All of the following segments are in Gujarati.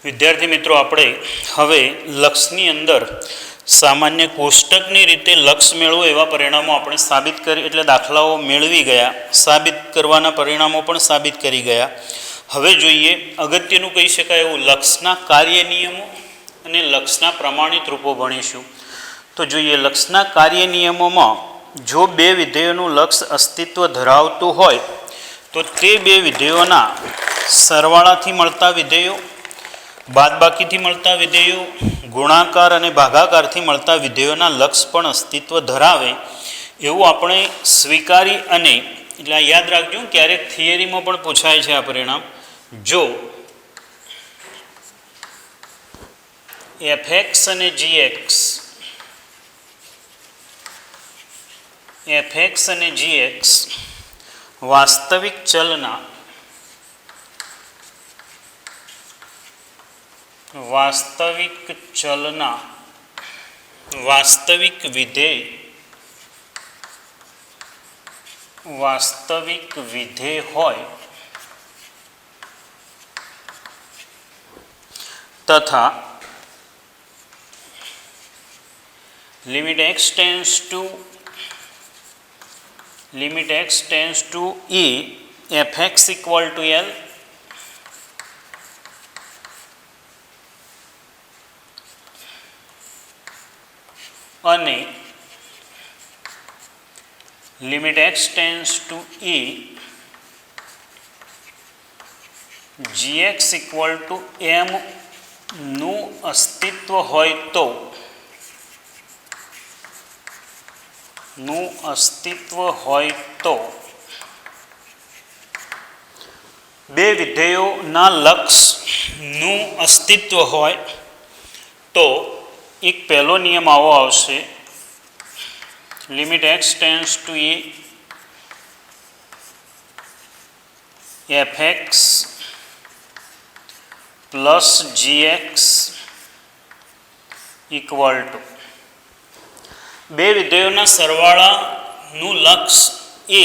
વિદ્યાર્થી મિત્રો, આપણે હવે લક્ષની અંદર સામાન્ય કોષ્ટકની રીતે લક્ષ મેળવો એવા પરિણામો આપણે સાબિત કરી, એટલે દાખલાઓ મેળવી ગયા, સાબિત કરવાના પરિણામો પણ સાબિત કરી ગયા. હવે જોઈએ અગત્યનું કહી શકાય એવું લક્ષના કાર્ય નિયમો અને લક્ષના પ્રમાણિત રૂપો ભણીશું. તો જોઈએ, લક્ષના કાર્ય નિયમોમાં જો બે વિધેયોનું લક્ષ અસ્તિત્વ ધરાવતું હોય તો તે બે વિધેયોના સરવાળાથી મળતા વિધેયો, બાદબાકીથી મળતા વિધેયો, ગુણાકાર અને ભાગાકારથી મળતા વિધેયોના લક્ષ પણ અસ્તિત્વ ધરાવે એવું આપણે સ્વીકારી, અને એટલે યાદ રાખજો, ક્યારેક થિયરીમાં પણ પૂછાય છે આ પરિણામ. જો fx અને gx, fx અને gx વાસ્તવિક ચલના વાસ્તવિક વિધેય હોય તથા limit x tends to e fx equal to L અને limit x tends to e gx equal to m નું અસ્તિત્વ હોય તો બે વિધેયોના લક્ષનું અસ્તિત્વ હોય તો એક પહેલો નિયમ આવો આવશે, limit x tends to e fx plus gx equal to, બે વિધેયોના સરવાળાનું લક્ષ એ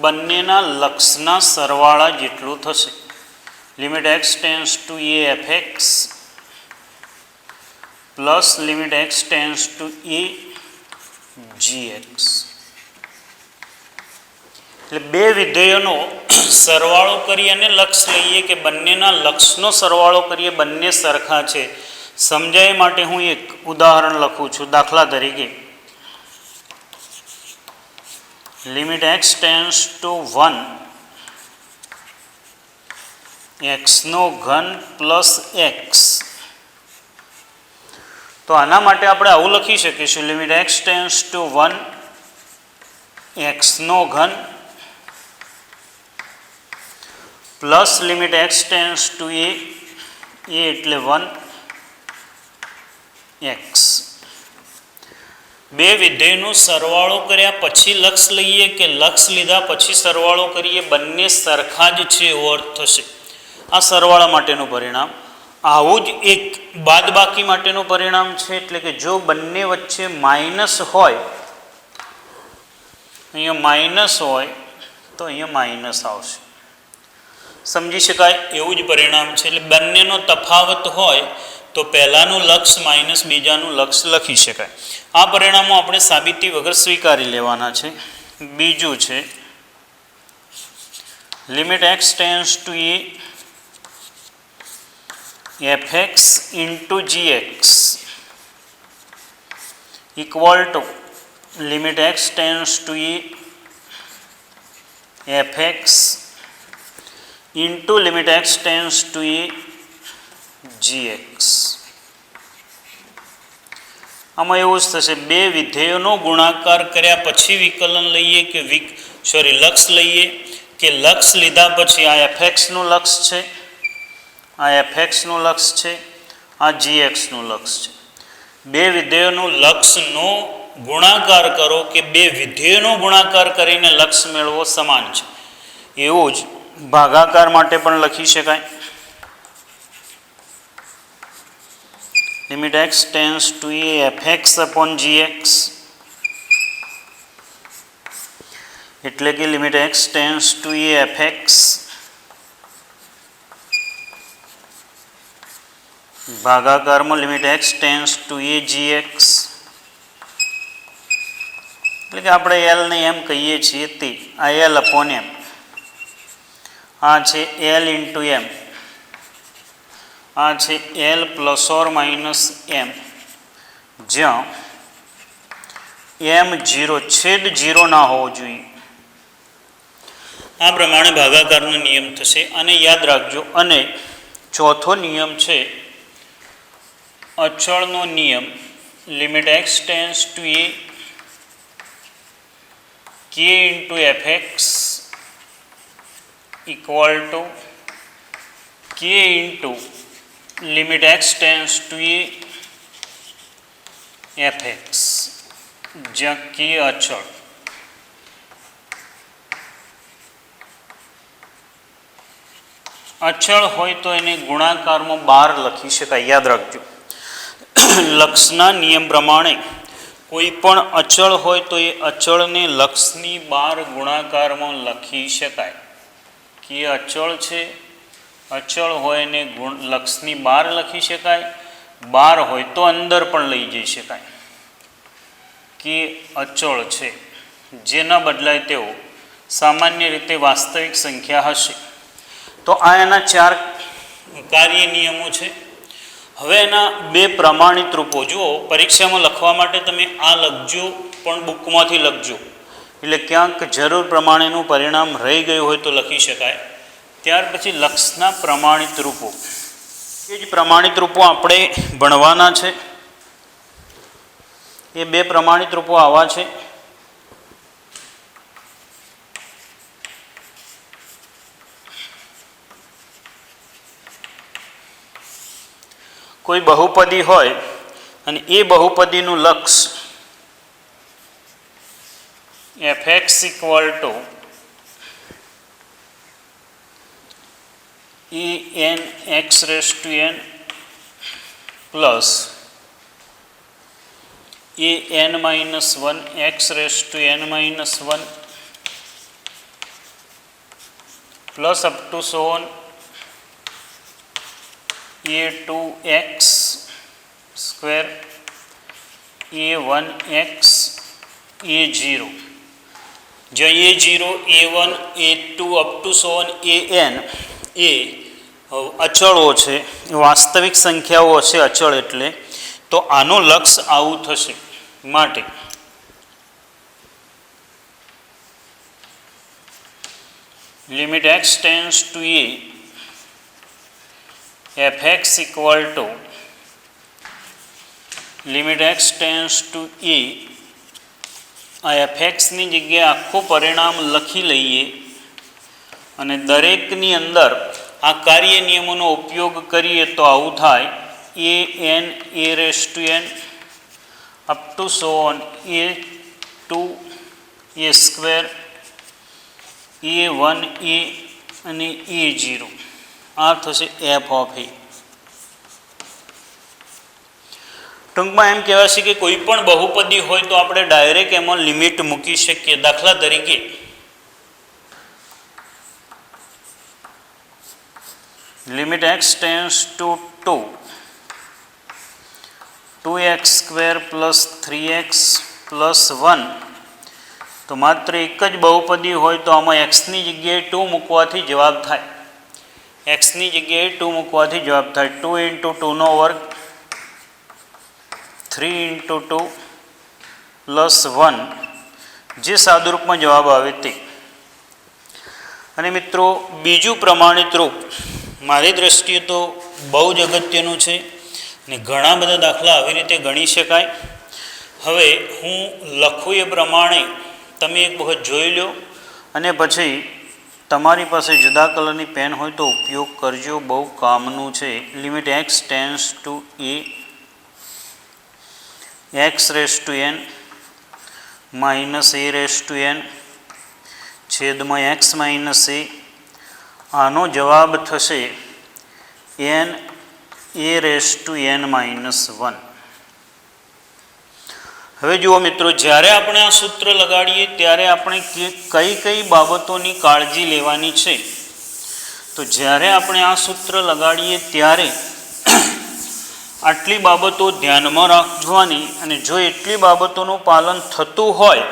બંનેના લક્ષના સરવાળા જેટલું થશે. Limit x tends to e fx plus limit x tends to e gx. એટલે બે વિધેયોનો સરવાળો કરીએ અને લક્ષ લઈએ કે બંનેના લક્ષનો સરવાળો કરીએ, બંને સરખા છે. સમજાય માટે હું એક ઉદાહરણ લખું છું. દાખલા તરીકે limit x tends two 1 x નો ઘન પ્લસ x. તો આના માટે આપણે આવું લખી શકીશું, limit x tends two 1 x નો ઘન plus limit x tends two a એટલે 1 x. બે વિધેયનો સરવાળો કર્યા પછી લક્ષ લઈએ કે લક્ષ લીધા પછી સરવાળો કરીએ, બંને સરખા જ છે એવો અર્થ થશે. આ સરવાળા માટેનું પરિણામ. આવું જ એક બાદબાકી માટેનું પરિણામ છે, એટલે કે જો બંને વચ્ચે માઇનસ હોય, અહીંયા માઇનસ હોય તો અહીંયા માઇનસ આવશે. સમજી શકાય એવું જ પરિણામ છે. એટલે બંનેનો તફાવત હોય તો પહેલાનું લક્ષ માઇનસ બીજાનું લક્ષ લખી શકાય. આ પરિણામો આપણે સાબિતી વગર સ્વીકારી લેવાના છે. બીજું છે limit x tends to e fx into gx equal to limit x tends to e fx into limit x tends to e gx. આમાં એવું જ થશે, બે વિધેયોનો ગુણાકાર કર્યા પછી વિકલન લઈએ કે લક્ષ લઈએ કે લક્ષ લીધા પછી આ fxનું લક્ષ છે, આ fxનું લક્ષ છે, આ gxનું લક્ષ છે. બે વિધેયોનું લક્ષનો ગુણાકાર કરો કે બે વિધેયોનો ગુણાકાર કરીને લક્ષ મેળવો સમાન છે. એવું જ ભાગાકાર માટે પણ લખી શકાય. Limit x tends to e fx upon gx એટલે કે limit x tends to e fx ભાગાકારમાં limit x tends to a g x, એટલે કે આપણે એલને એમ કહીએ છીએ તે આ એલ અપોન એમ, આ છે એલ ઇન્ટુ એમ, આ છે L plus or minus M, જ્યાં એમ 0 છેદ 0 ના હોવો જોઈએ. આ પ્રમાણે ભાગાકારનો નિયમ થશે. અને યાદ રાખજો. અને ચોથો નિયમ છે અચળનો નિયમ, limit x tends to a k into f x equal to k into limit x tends to a f x, જ્યાં કે અચળ. અચળ હોય તો એને ગુણાકારમાં 12 લખી શકાય. યાદ રાખજો, લક્ષના નિયમ પ્રમાણે કોઈ પણ અચળ હોય તો એ અચળને લક્ષની 12 ગુણાકારમાં લખી શકાય. કે અચળ છે, અચળ હોય એને લક્ષની 12 લખી શકાય. 12 હોય તો અંદર પણ લઈ જઈ શકાય. કે અચળ છે, જે ન બદલાય તેઓ સામાન્ય રીતે વાસ્તવિક સંખ્યા હશે. તો આ એના 4 કાર્ય નિયમો છે. હવે એના 2 પ્રમાણિત રૂપો જુઓ. પરીક્ષામાં લખવા માટે તમે આ લખજો, પણ બુકમાંથી લખજો, એટલે ક્યાંક જરૂર પ્રમાણેનું પરિણામ રહી ગયું હોય તો લખી શકાય. ત્યાર પછી લક્ષના પ્રમાણિત રૂપો, એ જ પ્રમાણિત રૂપો આપણે ભણવાના છે. એ 2 પ્રમાણિત રૂપો આવા છે. કોઈ બહુપદી હોય અને એ બહુપદીનું લક્ષ f x equal to a n x raise to n plus a n minus 1 x raise to n minus 1 plus up to so on a 2x square a 1x a 0, જ્યાં a 0 a 1 a 2 up to so on a n એ અચળો છે, વાસ્તવિક સંખ્યાઓ હશે અચળ. એટલે તો આનું લક્ષ આવું થશે. માટે limit x tends to a f x equal to limit x tends to a, આ એફ એક્સની જગ્યાએ આખું પરિણામ લખી લઈએ અને દરેકની અંદર આ કાર્ય નિયમોનો ઉપયોગ કરીએ તો આવું થાય. A n a raise to n up to so on a 2 a square a 1 a અને એ 0. આ થશે એફ ઓફ એ. ટૂંકમાં એમ કહેવાય છે કે કોઈ પણ બહુપદી હોય તો આપણે ડાયરેક્ટ એમાં લિમિટ મૂકી શકીએ. દાખલા તરીકે limit x tends two 2x square plus 3x plus 1, તો માત્ર એક જ બહુપદી હોય તો આમાં એક્સની જગ્યાએ 2 મૂકવાથી જવાબ થાય. એક્સની જગ્યાએ 2 મૂકવાથી જવાબ થાય 2 ઇન્ટુ 2નો વર્ગ 3 ઇન્ટુ 2 પ્લસ 1, જે સાદુરૂપમાં જવાબ આવે તે. અને મિત્રો બીજું પ્રમાણિત રૂપ મારી દ્રષ્ટિએ તો બહુ જ અગત્યનું છે ને ઘણા બધા દાખલા આવી રીતે ગણી શકાય. હવે હું લખું એ પ્રમાણે તમે એક વખત જોઈ લો અને પછી તમારી પાસે જુદા કલરની પેન હોય તો ઉપયોગ કરજો, બહુ કામનું છે. Limit x tends to a x raise to n minus a raise to n છેદમાં એક્સ માઇનસ એ. આનો જવાબ થશે n a raise to n minus 1. હવે જુઓ મિત્રો, જ્યારે આપણે આ સૂત્ર લગાડીએ ત્યારે આપણે કઈ કઈ બાબતોની કાળજી લેવાની છે. તો જ્યારે આપણે આ સૂત્ર લગાડીએ ત્યારે આટલી બાબતો ધ્યાનમાં રાખવાની અને જો એટલી બાબતોનું પાલન થતું હોય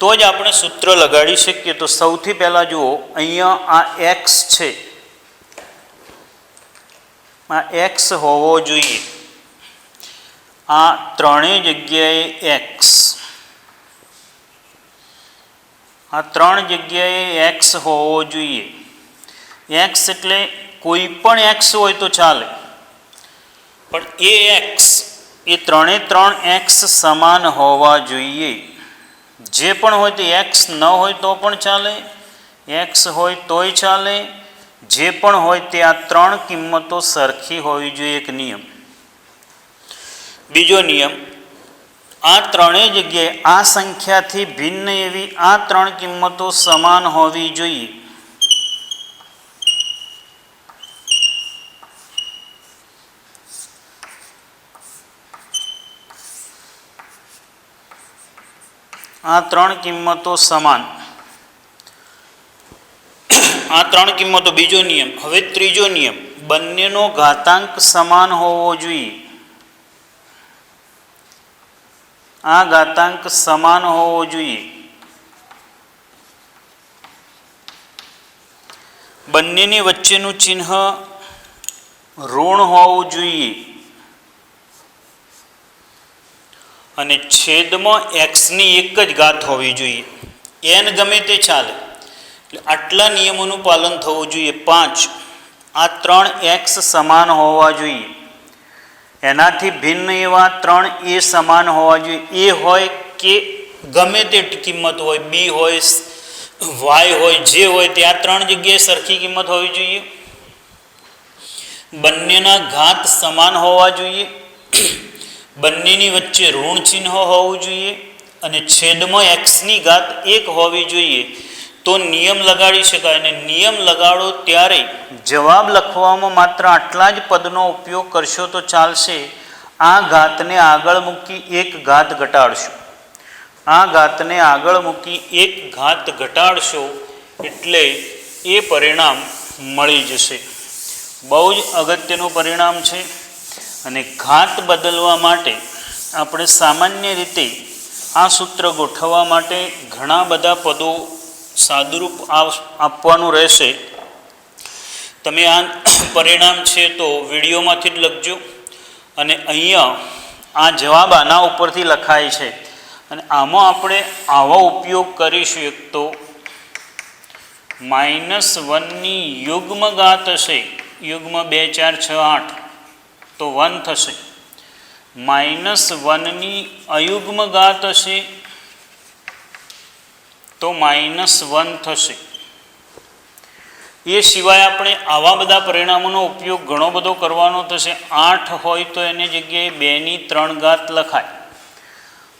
તો જ આપણે સૂત્ર લગાડી શકીએ. તો સૌથી પહેલાં જુઓ, અહીંયા આ એક્સ છે, આ એક્સ હોવો જોઈએ. આ ત્રણેય જગ્યાએ એક્સ, આ ત્રણ જગ્યાએ એક્સ હોવો જોઈએ. એક્સ એટલે કોઈ પણ એક્સ હોય તો ચાલે, પણ એ એક્સ, એ ત્રણે ત્રણ એક્સ સમાન હોવા જોઈએ. જે પણ હોય તે એક્સ ન હોય તો પણ ચાલે, એક્સ હોય તોય ચાલે, જે પણ હોય તે આ ત્રણ કિંમતો સરખી હોવી જોઈએ, એક નિયમ. બીજો નિયમ, આ ત્રણેય જગ્યાએ આ સંખ્યાથી ભિન્ન એવી આ ત્રણ કિંમતો સમાન હોવી જોઈએ. આ ત્રણ કિંમતો સમાન, આ ત્રણ કિંમતો. બીજો નિયમ. હવે ત્રીજો નિયમ, બંનેનો ઘાતાંક સમાન હોવો જોઈએ. આ ઘાતાંક સમાન હોવો જોઈએ. બંનેની વચ્ચેનું ચિહ્ન ઋણ હોવું જોઈએ અને છેદમાં એક્સની એક જ ઘાત હોવી જોઈએ. એન ગમે તે ચાલે. એટલે આટલા નિયમોનું પાલન થવું જોઈએ. 5, આ ત્રણ એક્સ સમાન હોવા જોઈએ. એનાથી ભિન્ન એવા ત્રણ એ સમાન હોવા જોઈએ. એ હોય કે ગમે તે કિંમત હોય, બી હોય, વાય હોય, જે હોય તે આ ત્રણ જગ્યાએ સરખી કિંમત હોવી જોઈએ. બંનેના ઘાત સમાન હોવા જોઈએ. બંનેની વચ્ચે ઋણ ચિહ્ન હોવું જોઈએ અને છેદમાં એક્સની ઘાત એક હોવી જોઈએ. તો નિયમ લગાડી શકાય. અને નિયમ લગાડો ત્યારે જવાબ લખવામાં માત્ર આટલા જ પદનો ઉપયોગ કરશો તો ચાલશે. આ ઘાતને આગળ મૂકી એક ઘાત ઘટાડશો, આ ઘાતને આગળ મૂકી એક ઘાત ઘટાડશો એટલે એ પરિણામ મળી જશે. બહુ જ અગત્યનું પરિણામ છે. અને ઘાત બદલવા માટે આપણે સામાન્ય રીતે આ સૂત્ર ગોઠવવા માટે ઘણા બધા પદો સાદુરૂપ આપવાનું રહેશે. તમે આ પરિણામ છે તો વિડીયોમાંથી જ લખજો. અને અહીંયા આ જવાબ આના ઉપરથી લખાય છે અને આમાં આપણે આવો ઉપયોગ કરીશું. એક તો -1ની યુગ્મ ઘાત હશે, યુગ્મ 2 4 6 8 તો 1 થશે. -1ની અયુગ્મ ઘાત હશે તો -1 થશે. એ સિવાય આપણે આવા બધા પરિણામોનો ઉપયોગ ઘણો બધો કરવાનો થશે. 8 હોય તો એની જગ્યાએ 2ની 3 ઘાત લખાય.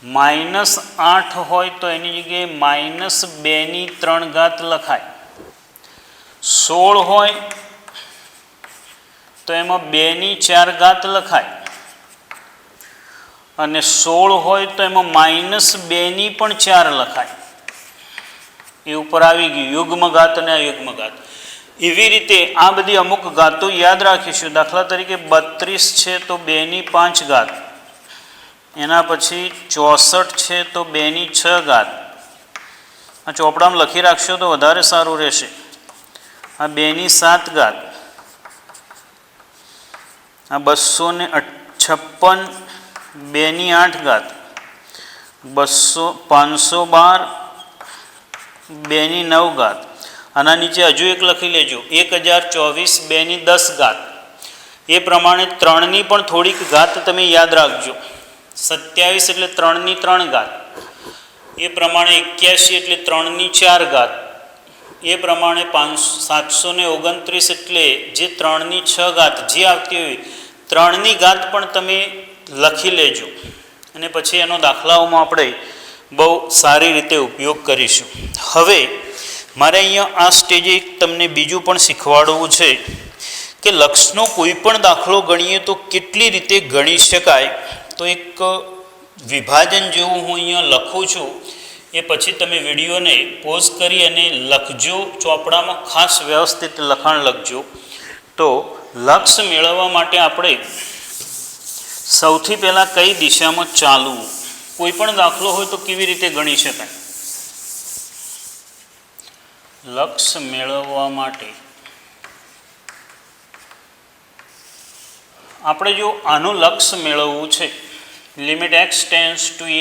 -8 હોય તો એની જગ્યાએ -2ની 3 ઘાત લખાય. 16 હોય તો એમાં 2ની 4 ઘાત લખાય. અને 16 હોય તો એમાં -2ની પણ 4 લખાય. એ ઉપર આવી ગયું યુગ્મ ઘાત અને અયુગ્મ ઘાત. એવી રીતે આ બધી અમુક ઘાતો યાદ રાખીશું. દાખલા તરીકે 32 છે તો 2ની 5 ઘાત, એના પછી 64 છે તો 2ની 6 ઘાત. આ ચોપડામાં લખી રાખશો તો વધારે સારું રહેશે. આ 2ની 7 ઘાત, આ 256, 2ની 8 ઘાત, 512, 2ની 9 ઘાત. આના નીચે હજુ એક લખી લેજો, 1024, 2ની 10 ઘાત. એ પ્રમાણે 3ની પણ થોડીક ઘાત તમે યાદ રાખજો. 27 એટલે 3ની 3 ઘાત. એ પ્રમાણે 81 એટલે 3ની 4 ઘાત. એ પ્રમાણે 729 એટલે જે 3ની 6 ઘાત જે આવતી હોય 3ની ઘાત પણ તમે લખી લેજો. અને પછી એનો દાખલાઓમાં આપણે બહુ સારી રીતે ઉપયોગ કરીશું. હવે મારે અહીંયા આ સ્ટેજે તમને બીજું પણ શીખવાડવું છે કે લક્ષનો કોઈ પણ દાખલો ગણીએ તો કેટલી રીતે ગણી શકાય. તો એક વિભાજન જેવું હું અહીંયા લખું છું, એ પછી તમે વિડીયોને પોઝ કરી અને લખજો. ચોપડામાં ખાસ વ્યવસ્થિત લખાણ લખજો. તો લક્ષ મેળવવા માટે આપણે સૌથી પહેલાં કઈ દિશામાં ચાલવું? કોઈ પણ દાખલો હોય તો કેવી રીતે ગણી શકાય? લક્ષ્ય મેળવવા માટે આપણે જો આનું લક્ષ્ય મેળવવું છે, limit x tends two a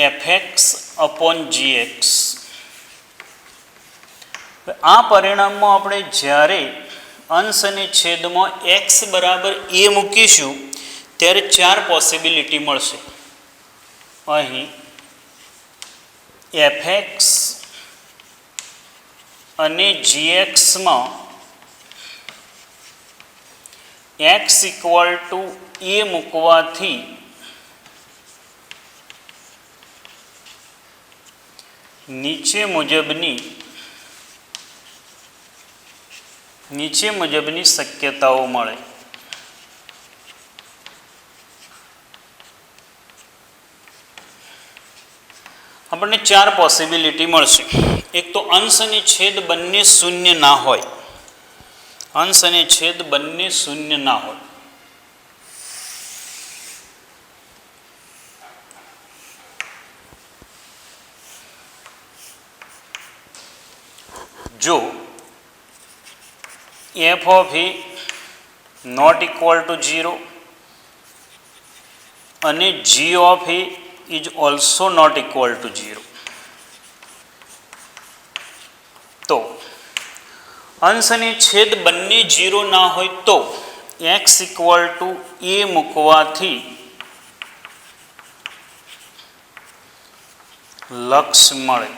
fx upon gx, આ પરિણામમાં આપણે જ્યારે અંશ અને છેદમાં x બરાબર a મૂકીશું ત્યારે 4 પોસિબિલિટી મળશે. અહીં fx અને gxમાં x ઇક્વલ ટુ a મૂકવાથી નીચે મુજબની શક્યતાઓ મળે. આપણને 4 પોસિબિલિટી મળશે. એક તો અંશ અને છેદ બંને શૂન્ય ના હોય, અંશ અને છેદ બંને શૂન્ય ના હોય. જો f of a not equal to 0 અને g of a is also not equal to 0, તો અંશ અને છેદ બંને 0 ના હોય તો x ઇક્વલ ટુ a મૂકવાથી લક્ષ મળે.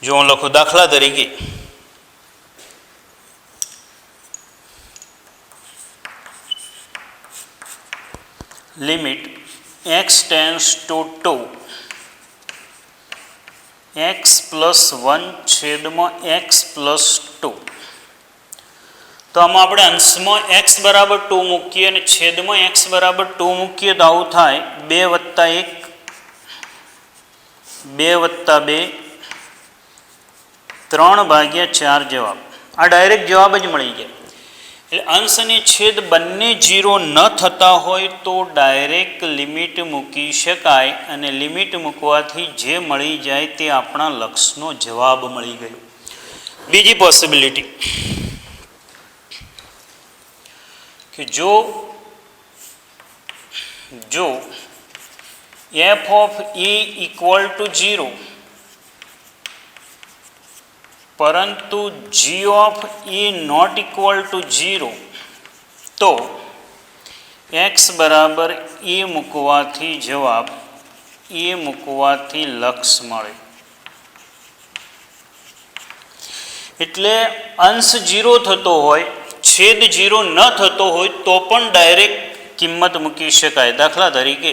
જો હું લખું દાખલા તરીકે limit x tends two 2 x plus 1 છેદમાં x પ્લસ 2, તો આમાં આપણે અંશમાં x બરાબર 2 મૂકીએ અને છેદમાં x બરાબર 2 મૂકીએ તો આવું થાય 2 વત્તા 1 2 વત્તા 2 3/4 જવાબ. આ ડાયરેક્ટ જવાબ જ મળી જાય. એટલે અંશ અને છેદ બંને 0 ન થતા હોય તો ડાયરેક્ટ લિમિટ મૂકી શકાય અને લિમિટ મૂકવાથી જે મળી જાય તે આપણા લક્ષનો જવાબ મળી ગયો. બીજી પોસિબિલિટી કે જો f of a equal to 0 પરંતુ g of a not equal to 0, તો x બરાબર a મૂકવાથી જવાબ a મૂકવાથી લક્ષ મળે. એટલે અંશ 0 થતો હોય, છેદ 0 ન થતો હોય તો પણ ડાયરેક્ટ કિંમત મૂકી શકાય. દાખલા તરીકે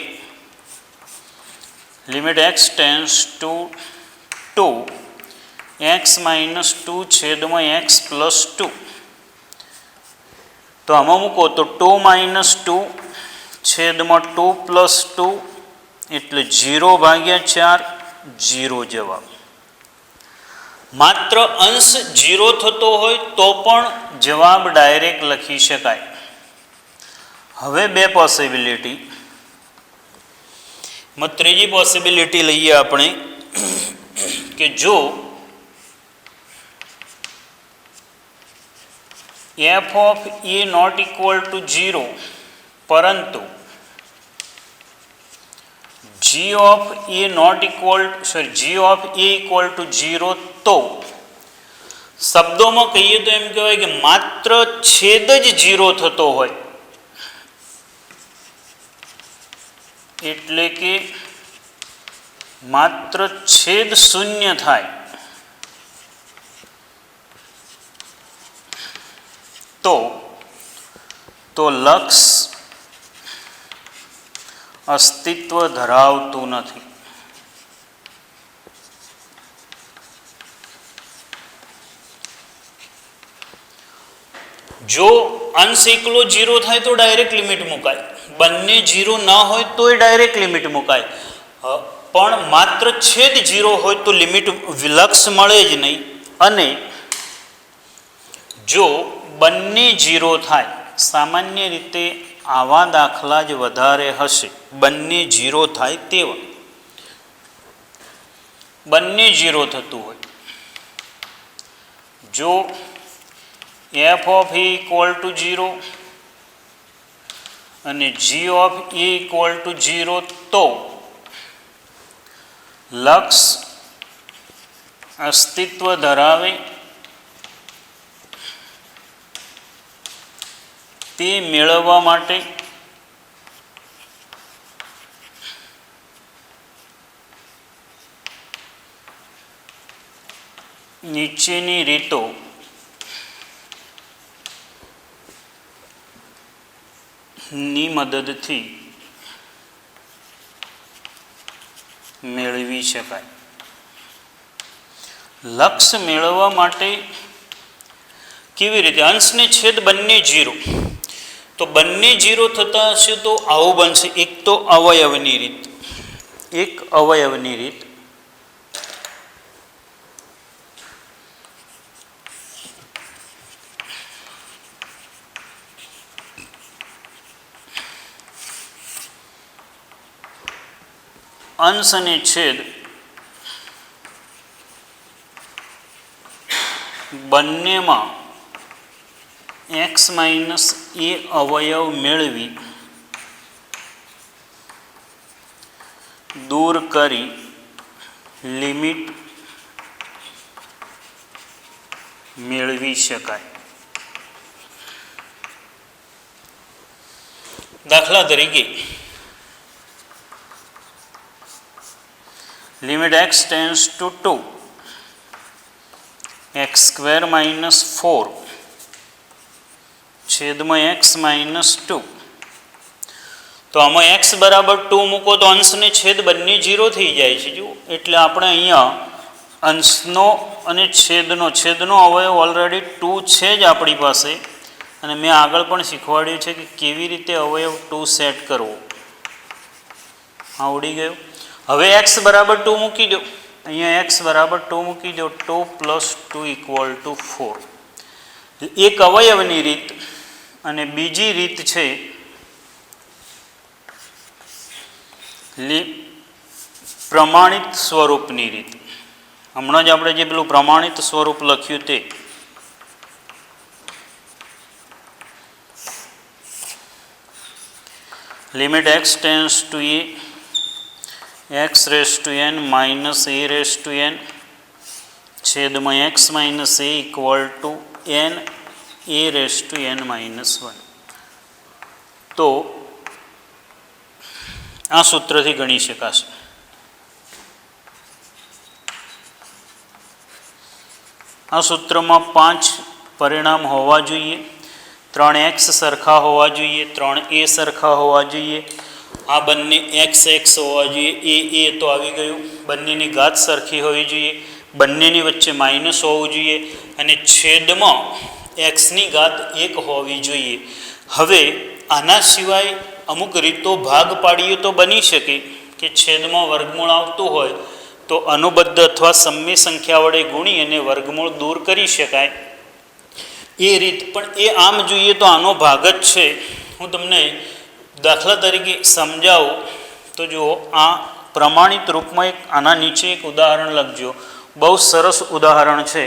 limit x tends two 2 x minus 2 છેદમાં x પ્લસ 2, તો આમાં મૂકો તો 2 માઇનસ 2 છેદમાં 2 પ્લસ 2 એટલે 0/4 0 જવાબ. માત્ર અંશ 0 થતો હોય તો પણ જવાબ ડાયરેક્ટ લખી શકાય. હવે 2 પોસિબિલિટી. ત્રીજી પોસિબિલિટી લઈએ આપણે કે જો f of a not equal to 0 પરંતુ g of a equal to 0, તો શબ્દોમાં કહીએ તો એમ કહેવાય કે માત્ર છેદ જ 0 થતો હોય, એટલે કે માત્ર છેદ શૂન્ય થાય તો લક્ષ અસ્તિત્વ ધરાવતું નથી. જો અંશ એકલો 0 થાય તો ડાયરેક્ટ લિમિટ મુકાય, બંને 0 ના હોય તો ડાયરેક્ટ લિમિટ મુકાય, પણ માત્ર છેદ 0 હોય તો લિમિટ લક્ષ મળે જ નહીં. અને જો બંને 0 થાય સામાન્ય રીતે આવા દાખલા જ વધારે હશે, બંને 0 થાય તેવા. બંને 0 થતું હોય, જો f of a equal to 0 અને g of a equal to 0, તો લક્ષ અસ્તિત્વ ધરાવે તે મેળવવા માટે નીચેની રીતો ની મદદથી મેળવી શકાય. લક્ષ્ય મેળવવા માટે કેવી રીતે? અંશને છેદ બંને 0, તો બંને 0 થતા હશે તો આવું બનશે. એક તો અવયવની રીત, એક અવયવની રીત, અંશ અને છેદ બંનેમાં x માઇનસ a અવયવ મેળવી દૂર કરી લિમિટ મેળવી શકાય. દાખલા તરીકે limit x tends two 2 x square minus 4 છેદમાં x માઇનસ 2. તો આમાં x બરાબર 2 મૂકો તો અંશને છેદ બંને 0 થઈ જાય છે. જો એટલે આપણે અહીંયા અંશનો અને છેદનો અવયવ ઓલરેડી 2 છે જ આપણી પાસે, અને મેં આગળ પણ શીખવાડ્યું છે કે કેવી રીતે અવયવ 2 સેટ કરવો. આવડી ગયું. હવે x બરાબર 2 મૂકી દો, અહીંયા x બરાબર 2 મૂકી દો. 2 પ્લસ 2 ઇક્વલ ટુ 4. એક અવયવની રીત, અને બીજી રીત છે પ્રમાણિત સ્વરૂપની રીત. હમણાં જ આપણે જે પેલું પ્રમાણિત સ્વરૂપ લખ્યું તે. Limit x tends two a x raise to n minus a raise to n છેદમાં x minus a equal to n a raise to n minus 1. તો આ સૂત્રથી ગણી શકાશે. આ સૂત્રમાં 5 પરિણામ હોવા જોઈએ. 3x સરખા હોવા જોઈએ, 3a સરખા હોવા જોઈએ, આ બંને x હોવા જોઈએ, એ તો આવી ગયું. બંનેની ઘાત સરખી હોવી જોઈએ, બંનેની વચ્ચે માઇનસ હોવું જોઈએ, અને છેદમાં xની ઘાત 1 હોવી જોઈએ. હવે આના સિવાય અમુક રીતો ભાગ પાડીએ તો બની શકે કે છેદમાં વર્ગમૂળ આવતું હોય તો અનુબદ્ધ અથવા સમય સંખ્યા વડે ગુણી અને વર્ગમૂળ દૂર કરી શકાય. એ રીત પણ એ આમ જોઈએ તો આનો ભાગ જ છે. હું તમને દાખલા તરીકે સમજાવું તો જુઓ, આ પ્રમાણિત રૂપમાં આના નીચે એક ઉદાહરણ લખજો. બહુ સરસ ઉદાહરણ છે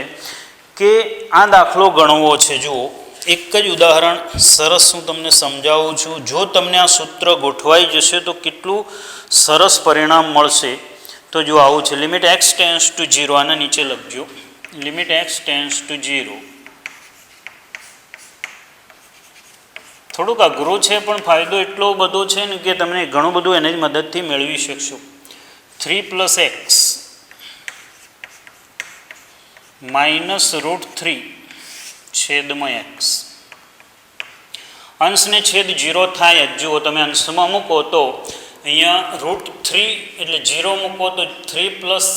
કે આ દાખલો ગણવો છે. જુઓ, એક જ ઉદાહરણ સરસ હું તમને સમજાવું છું. જો તમને આ સૂત્ર ગોઠવાઈ જશે તો કેટલું સરસ પરિણામ મળશે. તો જો આવું છે, લિમિટ x ટેન્ડ્સ ટુ 0, આના નીચે લખજો લિમિટ x ટેન્ડ્સ ટુ 0. થોડુંક અઘરું છે પણ ફાયદો એટલો બધો છે ને કે તમને ઘણું બધું એની મદદથી મેળવી શકશો. 3 પ્લસ એક્સ માઇનસ √3 છેદમાં એક્સ. અંશને છેદ 0 થાય જ. જુઓ, તમે અંશમાં મૂકો તો અહીંયા √3 એટલે 0 મૂકો તો 3 પ્લસ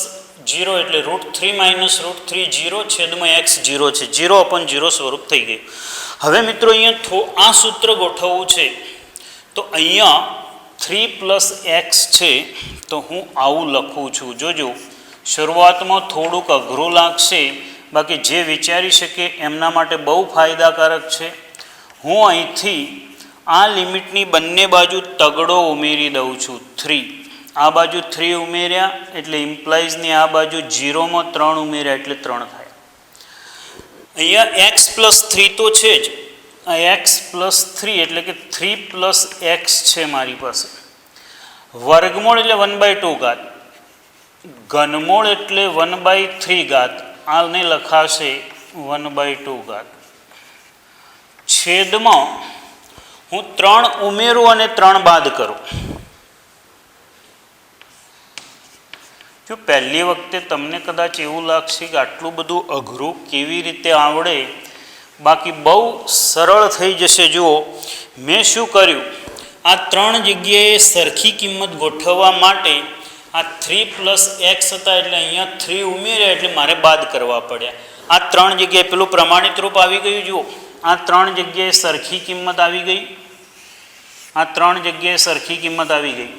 0 એટલે √3 માઇનસ √3 0 છેદમાં એક્સ 0 છે. 0/0 સ્વરૂપ થઈ ગયું. હવે મિત્રો અહીંયા આ સૂત્ર ગોઠવવું છે તો અહીંયા 3 પ્લસ એક્સ છે તો હું આવું લખું છું. જોજો, શરૂઆતમાં થોડુંક અઘરું લાગશે, બાકી જે વિચારી શકે એમના માટે બહુ ફાયદાકારક છે. હું અહીંથી આ લિમિટની બંને બાજુ તગડો ઉમેરી દઉં છું 3. આ બાજુ 3 ઉમેર્યા એટલે ઇમ્પ્લાઇઝની આ બાજુ 0માં 3 ઉમેર્યા એટલે 3 થાય. અહીંયા એક્સ પ્લસ 3 તો છે જ. આ એક્સ પ્લસ 3 એટલે કે 3 પ્લસ એક્સ છે મારી પાસે. વર્ગમૂળ એટલે 1/2 ઘાત. ઘનમૂળ એટલે 1/3 ઘાત. આને લખાશે 1/2 ઘાત. છેદમાં હું 3 ઉમેરું અને 3 બાદ કરું. જો પહેલી વખતે તમને કદાચ એવું લાગશે કે આટલું બધું અઘરું કેવી રીતે આવડે, બાકી બહુ સરળ થઈ જશે. જુઓ મેં શું કર્યું, આ 3 જગ્યાએ સરખી કિંમત ગોઠવવા માટે આ 3 પ્લસ એક્સ હતા એટલે અહીંયા 3 ઉમેર્યા એટલે મારે બાદ કરવા પડ્યા. આ 3 જગ્યાએ પેલું પ્રમાણિત રૂપ આવી ગયું. જુઓ આ 3 જગ્યાએ સરખી કિંમત આવી ગઈ. આ 3 જગ્યાએ સરખી કિંમત આવી ગઈ.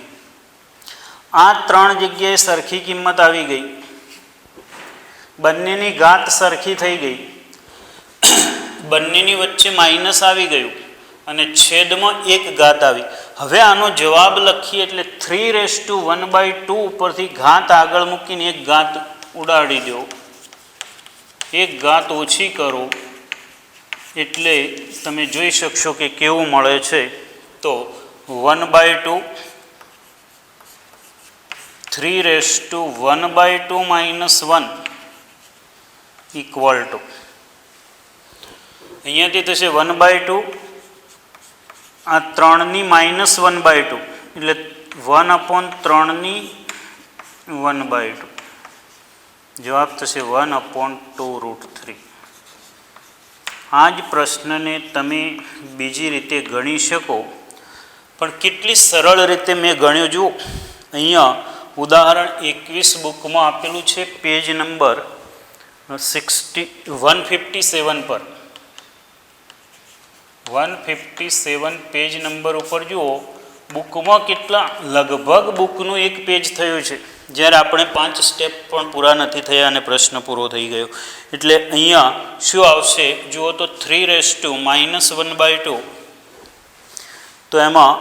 આ 3 જગ્યાએ સરખી કિંમત આવી ગઈ. બંનેની ઘાત સરખી થઈ ગઈ. બંનેની વચ્ચે માઇનસ આવી ગયું અને છેદમાં 1 ઘાત આવી. હવે આનો જવાબ લખીએ એટલે 3/1/2 ઉપરથી ઘાત આગળ મૂકીને 1 ઘાત ઉડાડી દો. 1 ઘાત ઓછી કરો એટલે તમે જોઈ શકશો કે કેવું મળે છે. તો 1/2 3/1/2 -1 ઇક્વલ ટુ અહીંયાથી થશે 1/2. આ 3ની -1/2 એટલે 1/3ની 1/2. જવાબ થશે 1/2√3. આ જ પ્રશ્નને તમે બીજી રીતે ગણી શકો, પણ કેટલી સરળ રીતે મેં ગણ્યો. જુઓ અહીંયા ઉદાહરણ 21 બુકમાં આપેલું છે, પેજ નંબર 157 પર. 157 પેજ નંબર ઉપર જુઓ બુકમાં કેટલા લગભગ બુકનું 1 પેજ થયું છે, જ્યારે આપણે 5 સ્ટેપ પણ પૂરા નથી થયા અને પ્રશ્ન પૂરો થઈ ગયો. એટલે અહીંયા શું આવશે જુઓ તો 3/-1/2. તો એમાં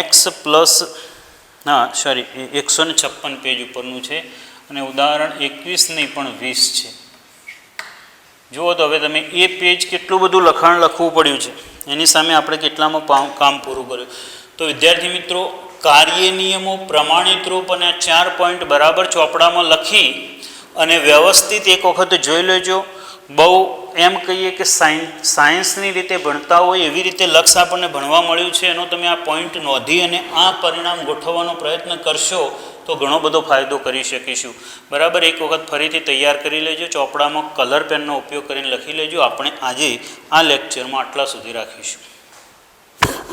એક્સ પ્લસ 156 પેજ ઉપરનું છે અને ઉદાહરણ 21 નહીં પણ 20 છે. જુઓ તો હવે તમે એ પેજ કેટલું બધું લખાણ લખવું પડ્યું છે, એની સામે આપણે કેટલામાં કામ પૂરું કર્યું. તો વિદ્યાર્થી મિત્રો, કાર્ય નિયમો, પ્રમાણિત રૂપ અને 4 પોઈન્ટ બરાબર ચોપડામાં લખી અને વ્યવસ્થિત એક વખત જોઈ લેજો. બહુ એમ કહીએ કે સાયન્સની રીતે ભણતા હોય એવી રીતે લક્ષ આપણને ભણવા મળ્યું છે. એનો તમે આ પોઈન્ટ નોંધી અને આ પરિણામ ગોઠવવાનો પ્રયત્ન કરશો તો ઘણો બધો ફાયદો કરી શકીશું. બરાબર, એક વખત ફરીથી તૈયાર કરી લેજો. ચોપડામાં કલર પેનનો ઉપયોગ કરીને લખી લેજો. આપણે આજે આ લેક્ચરમાં આટલા સુધી રાખીશું.